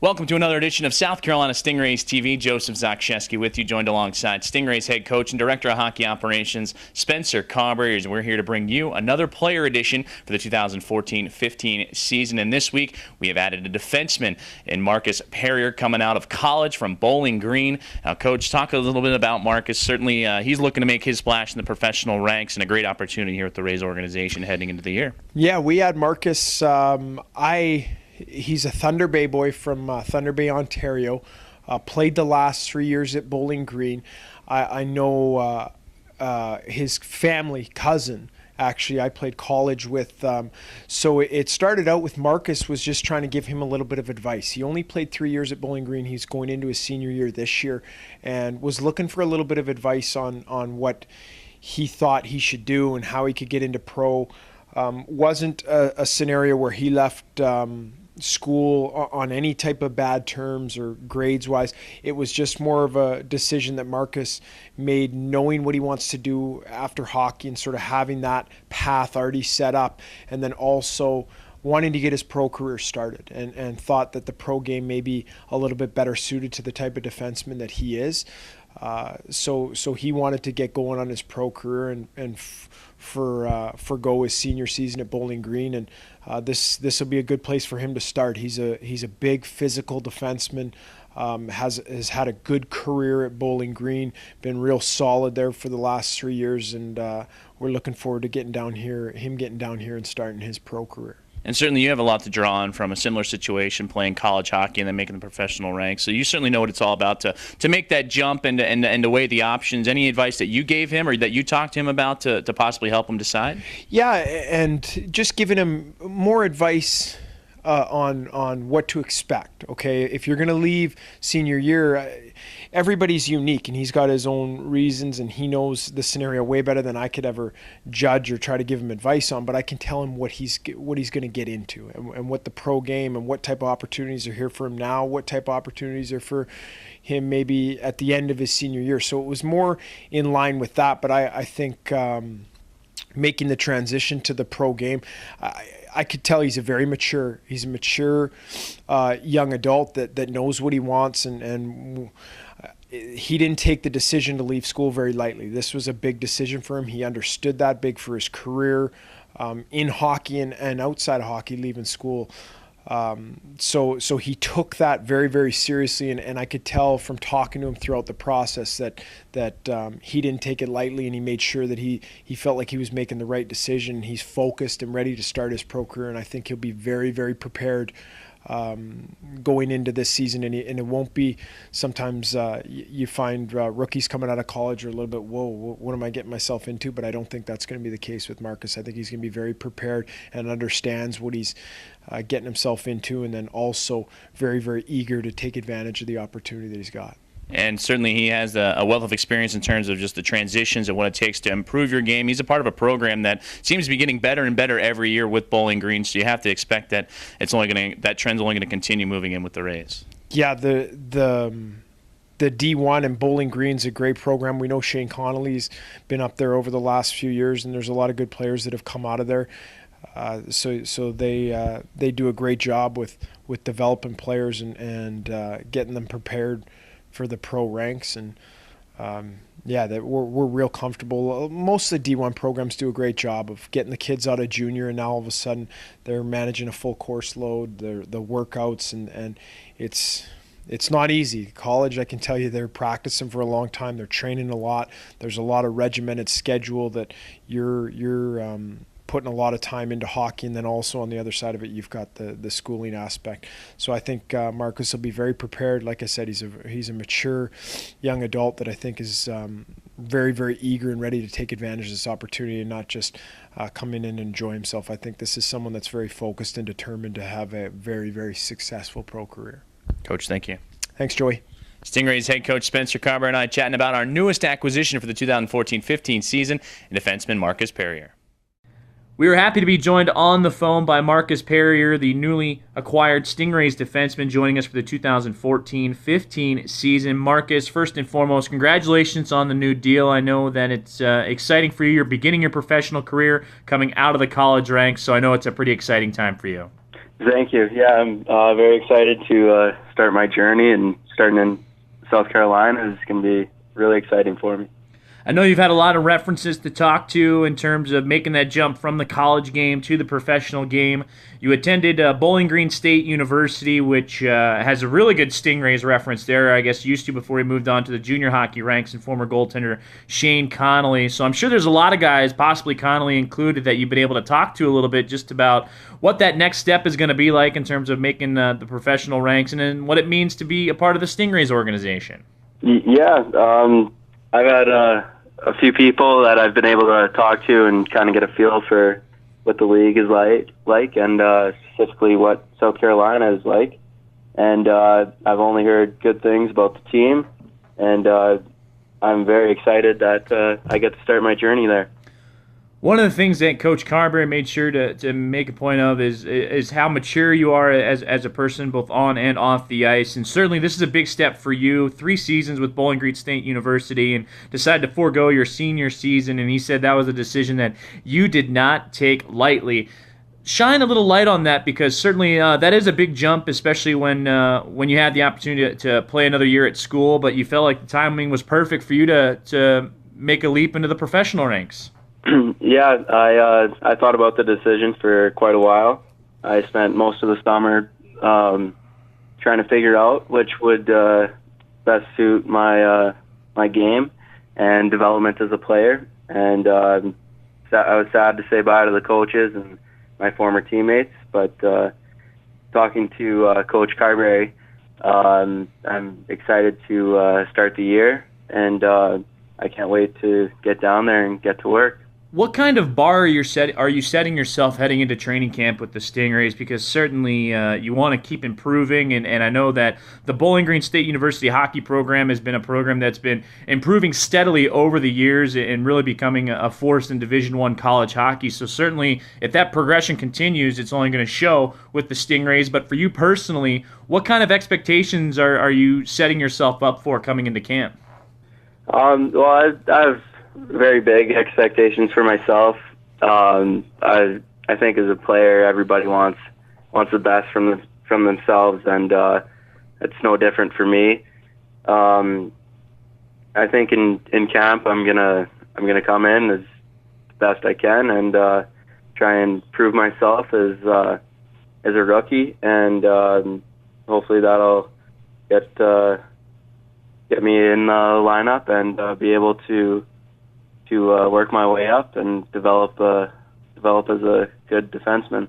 Welcome to another edition of South Carolina Stingrays TV. Joseph Zakshesky with you, joined alongside Stingrays head coach and director of hockey operations, Spencer Carbery. And we're here to bring you another player edition for the 2014-15 season. And this week, we have added a defenseman in Marcus Perrier coming out of college from Bowling Green. Now, Coach, talk a little bit about Marcus. Certainly, he's looking to make his splash in the professional ranks, and a great opportunity here with the Rays organization heading into the year. Yeah, we had Marcus. He's a Thunder Bay boy from Thunder Bay, Ontario. Played the last 3 years at Bowling Green. I know his family, cousin, actually, I played college with. So it started out with Marcus was just trying to give him a little bit of advice. He only played 3 years at Bowling Green. He's going into his senior year this year and was looking for a little bit of advice on what he thought he should do and how he could get into pro. Wasn't a scenario where he left school on any type of bad terms or grades wise. It was just more of a decision that Marcus made, knowing what he wants to do after hockey and sort of having that path already set up, and then also wanting to get his pro career started, and thought that the pro game may be a little bit better suited to the type of defenseman that he is. So he wanted to get going on his pro career and forgo his senior season at Bowling Green, and this will be a good place for him to start. He's a big physical defenseman. Has had a good career at Bowling Green, been real solid there for the last 3 years, and we're looking forward to getting down here and starting his pro career. And certainly you have a lot to draw on from a similar situation, playing college hockey and then making the professional ranks. So you certainly know what it's all about to make that jump and to weigh the options. Any advice that you gave him or that you talked to him about to possibly help him decide? Yeah, and just giving him more advice on what to expect. Okay, if you're going to leave senior year, everybody's unique, and he's got his own reasons, and he knows the scenario way better than I could ever judge or try to give him advice on. But I can tell him what he's going to get into, and what the pro game and what type of opportunities are here for him now, what type of opportunities are for him maybe at the end of his senior year. So it was more in line with that. But I think making the transition to the pro game, I could tell he's a mature young adult that knows what he wants, and he didn't take the decision to leave school very lightly. This was a big decision for him. He understood that, big for his career in hockey and outside of hockey, leaving school. So he took that very, very seriously, and I could tell from talking to him throughout the process that he didn't take it lightly, and he made sure that he felt like he was making the right decision. He's focused and ready to start his pro career, and I think he'll be very, very prepared going into this season, and it won't be. Sometimes you find rookies coming out of college are a little bit, whoa, what am I getting myself into? But I don't think that's going to be the case with Marcus. I think he's going to be very prepared and understands what he's getting himself into, and then also very, very eager to take advantage of the opportunity that he's got. And certainly he has a wealth of experience in terms of just the transitions and what it takes to improve your game. He's a part of a program that seems to be getting better and better every year with Bowling Green, so you have to expect that that trend's only going to continue moving in with the Rays. Yeah, the D1 and Bowling Green's a great program. We know Shane Connolly's been up there over the last few years, and there's a lot of good players that have come out of there. So they do a great job with developing players and getting them prepared for the pro ranks, and we're real comfortable. Most of the D1 programs do a great job of getting the kids out of junior, and now all of a sudden they're managing a full course load, the workouts, and it's not easy. College, I can tell you, they're practicing for a long time. They're training a lot. There's a lot of regimented schedule that you're putting a lot of time into hockey, and then also on the other side of it, you've got the schooling aspect. So I think Marcus will be very prepared. Like I said, he's a mature young adult that I think is very, very eager and ready to take advantage of this opportunity and not just come in and enjoy himself. I think this is someone that's very focused and determined to have a very, very successful pro career. Coach, thank you. Thanks, Joey. Stingrays head coach Spencer Carbery and I chatting about our newest acquisition for the 2014-15 season, defenseman Marcus Perrier. We are happy to be joined on the phone by Marcus Perrier, the newly acquired Stingrays defenseman, joining us for the 2014-15 season. Marcus, first and foremost, congratulations on the new deal. I know that it's exciting for you. You're beginning your professional career coming out of the college ranks, so I know it's a pretty exciting time for you. Thank you. Yeah, I'm very excited to start my journey, and starting in South Carolina is going to be really exciting for me. I know you've had a lot of references to talk to in terms of making that jump from the college game to the professional game. You attended Bowling Green State University, which has a really good Stingrays reference there, I guess used to before he moved on to the junior hockey ranks, and former goaltender Shane Connolly. So I'm sure there's a lot of guys, possibly Connolly included, that you've been able to talk to a little bit just about what that next step is going to be like in terms of making the professional ranks, and then what it means to be a part of the Stingrays organization. Yeah, I've had a few people that I've been able to talk to and kind of get a feel for what the league is like, and specifically what South Carolina is like. And I've only heard good things about the team, and I'm very excited that I get to start my journey there. One of the things that Coach Carbery made sure to make a point of is how mature you are as a person, both on and off the ice. And certainly this is a big step for you. 3 seasons with Bowling Green State University, and decided to forego your senior season. And he said that was a decision that you did not take lightly. Shine a little light on that, because certainly that is a big jump, especially when you had the opportunity to play another year at school, but you felt like the timing was perfect for you to make a leap into the professional ranks. Yeah, I thought about the decision for quite a while. I spent most of the summer trying to figure out which would best suit my game and development as a player. And I was sad to say bye to the coaches and my former teammates. But talking to Coach Carbery, I'm excited to start the year, and I can't wait to get down there and get to work. What kind of bar are you setting yourself heading into training camp with the Stingrays? Because certainly you want to keep improving, and I know that the Bowling Green State University hockey program has been a program that's been improving steadily over the years and really becoming a force in Division I college hockey. So certainly if that progression continues, it's only going to show with the Stingrays. But for you personally, what kind of expectations are you setting yourself up for coming into camp? Well, I've very big expectations for myself. I think as a player, everybody wants the best from themselves, and it's no different for me. I think in camp, I'm gonna come in as best I can and try and prove myself as a rookie, and hopefully that'll get me in the lineup and be able to work my way up and develop as a good defenseman.